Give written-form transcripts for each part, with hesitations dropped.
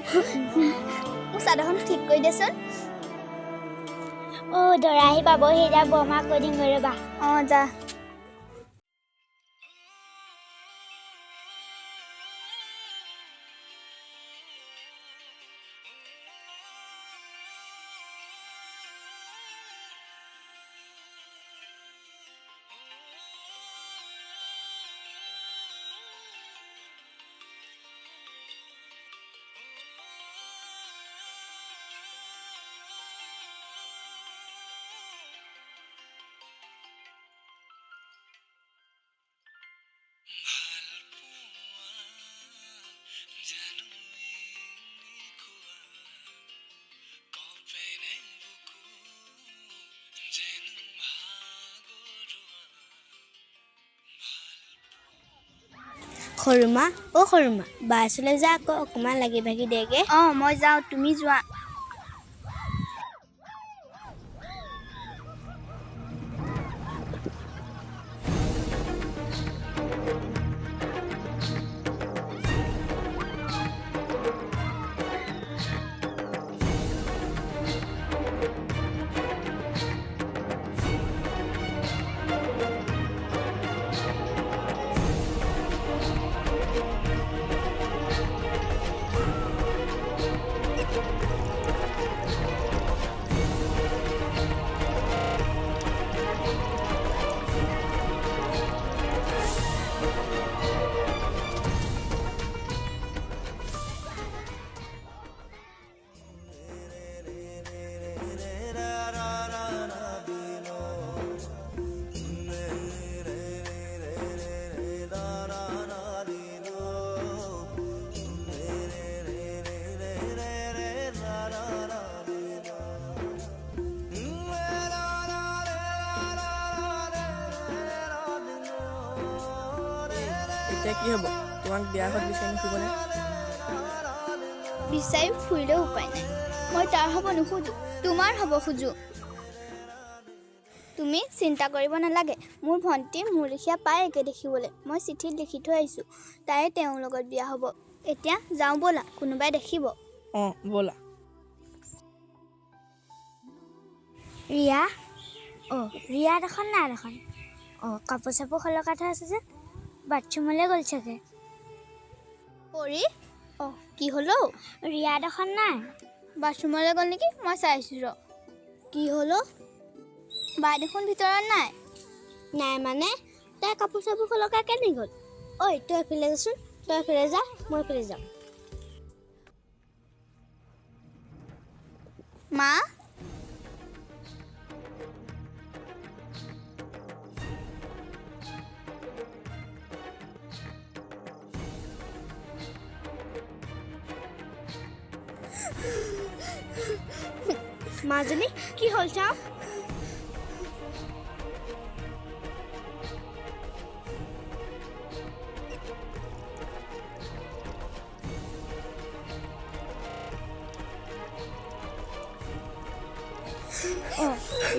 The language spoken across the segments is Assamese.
মোৰ চাদৰখন ঠিক কৰি দেচোন। দৰা আহি পাবহি এতিয়া বৰমাক কৈ দিম ৰ'বা। যা। সৰুমা সৰুমা বা ওচৰলৈ যা আকৌ অকণমান লাগি ভাগি দেগে। মই যাওঁ, তুমি যোৱা। এতিয়া কি হ'ব? তোমাক বিয়া ঘৰত বিচাৰি নুফুৰিবনে? বিচাৰি ফুৰিলেও উপায় নাই। মই তাৰ হ'ব নোখোজো, তোমাৰ হ'ব খোজো। তুমি চিন্তা কৰিব নালাগে। মোৰ ভণ্টি মোৰ লেখীয়া পায় একে দেখিবলৈ। মই চিঠিত লিখি থৈ আহিছোঁ, তাই তেওঁৰ লগত বিয়া হ'ব। এতিয়া যাওঁ ব'লা, কোনোবাই দেখিব। ব'লা। ৰিয়া ৰিয়া দেখোন নাই দেখোন। কাপোৰ চাপোৰ সলকাই থৈ আছে যে, বাথৰুমলৈ গ'ল চাগে। পৰি কি হ'লো? ৰিয়া দেখোন নাই। বাথৰুমলৈ গ'ল নেকি? মই চাইছোঁ ৰ। কি হ'লো? বাই দেখোন ভিতৰত নাই। নাই মানে তাই কাপোৰ চাপোৰ সলকাই কেনি গ'ল? তই এফালে যাচোন, তই এফালে যা, মই এফালে যাম। মা? মাজনী কি হ'ল চাওঁ?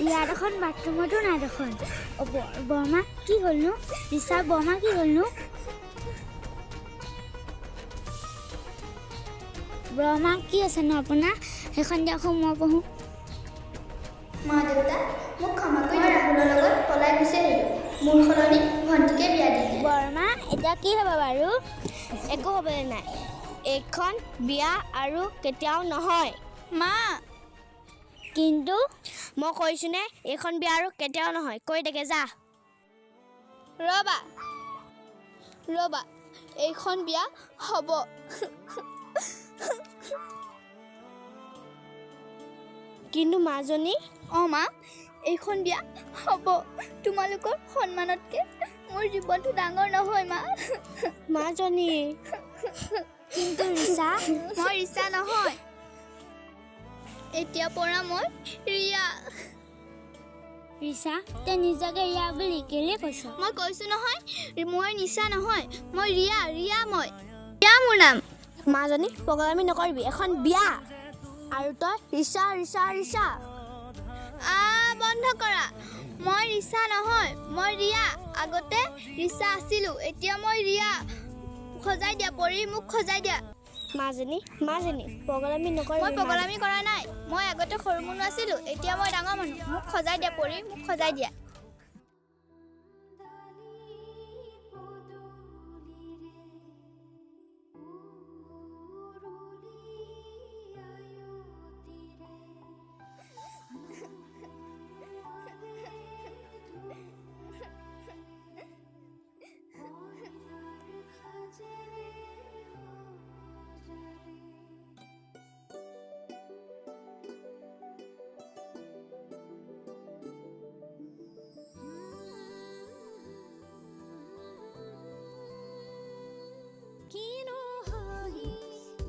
ইয়াত এখন বাথৰুমতো নাই দেখোন। বৰমা কি হ'লনো? ৰিচা বৰমা কি হ'লনো? বৰমা কি আছেনো আপোনাৰ? সেইখন দিয়কচোন মই পঢ়োঁ। মা দেউতা মোক ক্ষমা কৰি ৰাহুলৰ লগত পলাই গুচি আহিলোঁ। মোৰ সলনি ভণ্টিকে বিয়া দিলে। বৰমা এতিয়া কি হ'ব বাৰু? একো হ'বলৈ নাই। এইখন বিয়া আৰু কেতিয়াও নহয়। মা কিন্তু মই কৈছোঁনে এইখন বিয়া আৰু কেতিয়াও নহয়। কৈ থাকে যা। ৰ'বা এইখন বিয়া হ'ব। কিন্তু মাজনী মা এইখন বিয়া হ'ব। তোমালোকৰ সন্মানতকৈ মোৰ জীৱনটো ডাঙৰ নহয় মা। মাজনী কিন্তু ৰিচা মই ৰিচা নহয়। এতিয়া পৰা মই ৰিয়া। ৰিচা তই নিজকে ৰিয়া বুলি কেলে কৈছ? মই কৈছোঁ নহয়, মই নিচা নহয়, মই ৰিয়া মই। ৰিয়া মোৰ নাম। মাজনী পগলামি নকৰিবি, এখন বিয়া আৰু তই ৰিচা। বন্ধ কৰা। মই ৰিচা নহয়, মই ৰিয়া। আগতে ৰিচা আছিলোঁ, এতিয়া মই ৰিয়া। সজাই দিয়া পৰি, মোক সজাই দিয়া। মাজনী পগলামি নকৰিবি। মই পগলামি কৰা নাই। মই আগতে সৰু মানুহ আছিলোঁ, এতিয়া মই ডাঙৰ মানুহ। মোক সজাই দিয়া পৰি, মোক সজাই দিয়া।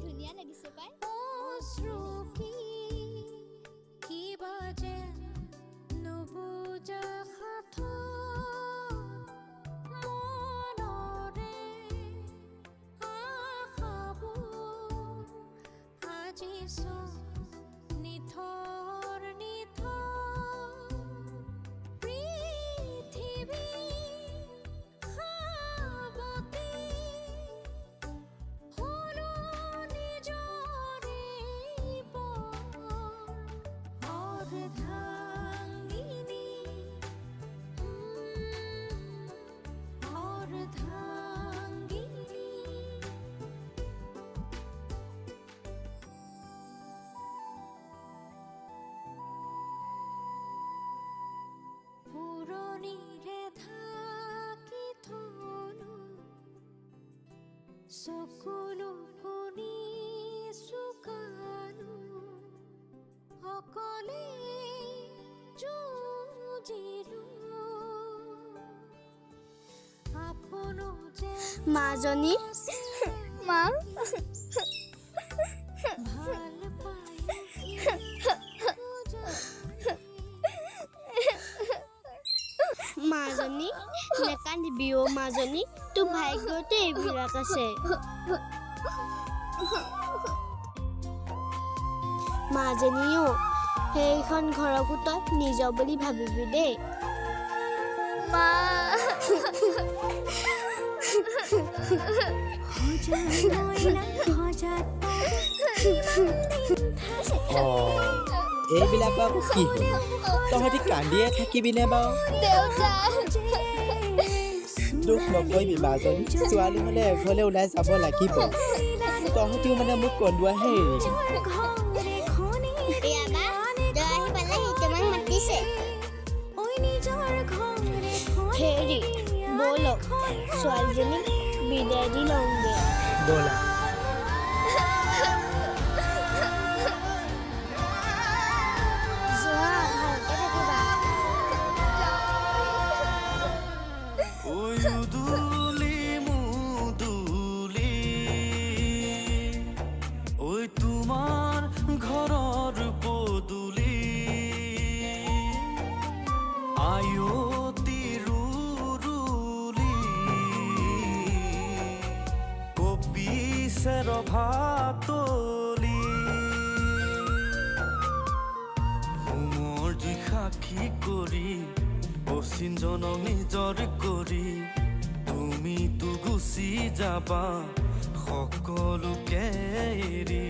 ধুনীয়া লাগিছে পাই। সকলো শুনি চুকানো অকলে যুঁজিলো আপোনো যে মাজনী মা ভাল পাই মাজনী নেকান্দিবি অ' মাজনী, তোৰ ভাগ্যতে এইবিলাক আছে। মাজনী অ' সেইখন ঘৰকো তই নিজৰ বুলি ভাবিবি দেই। মা এইবিলাক বাৰু কি হ'ল? তহঁতি কান্দিয়ে থাকিবিনে বাৰু? দেউতা দুখ নকৰিবি মাজনী, ছোৱালী হ'লে এঘৰলৈ ওলাই যাব লাগিব। তহঁতিও মানে মোক কন্দুৱাহে এৰিবি। হেৰি ব'লক ছোৱালীজনীক বিদায় দি লওঁগৈ। ব'লা। যোৱা ভালকে থাকিবা। উদুলি মুদুলি ঐ তোমাৰ ঘৰৰ পদূলি আয়তি ৰুৰুলি কপিছে ৰভাতলি হোমৰ জুই সাক্ষী কৰি অচিনজনক নিজৰ কৰি তুমিতো গুচি যাবা সকলোকে এৰি